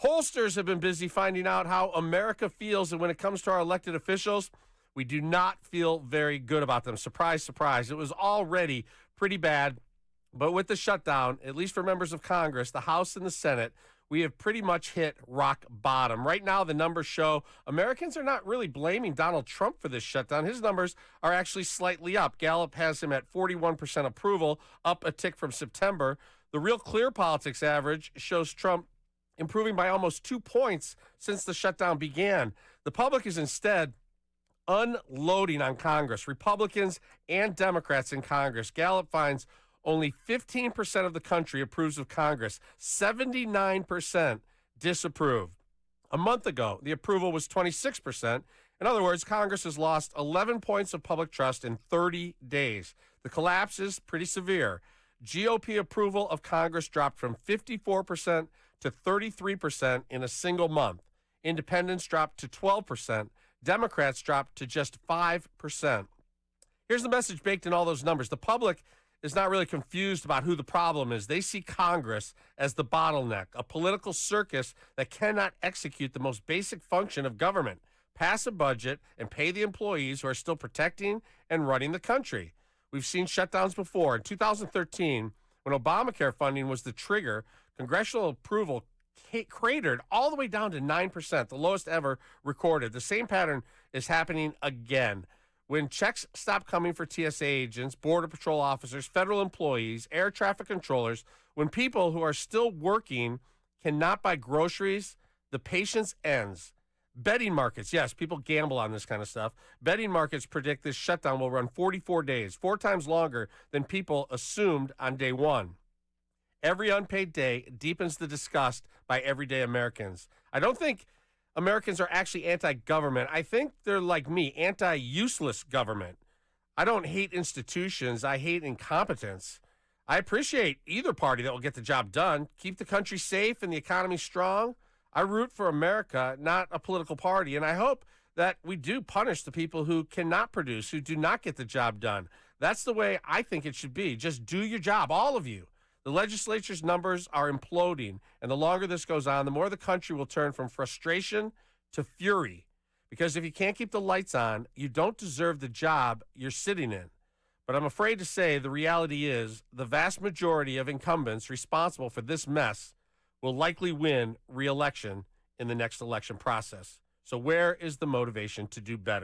Pollsters have been busy finding out how America feels, and when it comes to our elected officials, we do not feel very good about them. Surprise, surprise. It was already pretty bad, but with the shutdown, at least for members of Congress, the House and the Senate, we have pretty much hit rock bottom. Right now, the numbers show Americans are not really blaming Donald Trump for this shutdown. His numbers are actually slightly up. Gallup has him at 41% approval, up a tick from September. The Real Clear Politics average shows Trump improving by almost 2 points since the shutdown began. The public is instead unloading on Congress, Republicans and Democrats in Congress. Gallup finds only 15% of the country approves of Congress. 79% disapprove. A month ago, the approval was 26%. In other words, Congress has lost 11 points of public trust in 30 days. The collapse is pretty severe. GOP approval of Congress dropped from 54% to 33% in a single month. Independents dropped to 12%. Democrats dropped to just 5%. Here's the message baked in all those numbers. The public is not really confused about who the problem is. They see Congress as the bottleneck, a political circus that cannot execute the most basic function of government, pass a budget and pay the employees who are still protecting and running the country. We've seen shutdowns before. In 2013, when Obamacare funding was the trigger, congressional approval cratered all the way down to 9%, the lowest ever recorded. The same pattern is happening again. When checks stop coming for TSA agents, Border Patrol officers, federal employees, air traffic controllers, when people who are still working cannot buy groceries, the patience ends. Betting markets, yes, people gamble on this kind of stuff. Betting markets predict this shutdown will run 44 days, 4 times longer than people assumed on day one. Every unpaid day deepens the disgust by everyday Americans. I don't think Americans are actually anti-government. I think they're like me, anti-useless government. I don't hate institutions. I hate incompetence. I appreciate either party that will get the job done, keep the country safe and the economy strong. I root for America, not a political party, and I hope that we do punish the people who cannot produce, who do not get the job done. That's the way I think it should be. Just do your job, all of you. The legislature's numbers are imploding, and the longer this goes on, the more the country will turn from frustration to fury. Because if you can't keep the lights on, you don't deserve the job you're sitting in. But I'm afraid to say the reality is the vast majority of incumbents responsible for this mess will likely win re-election in the next election process. So where is the motivation to do better?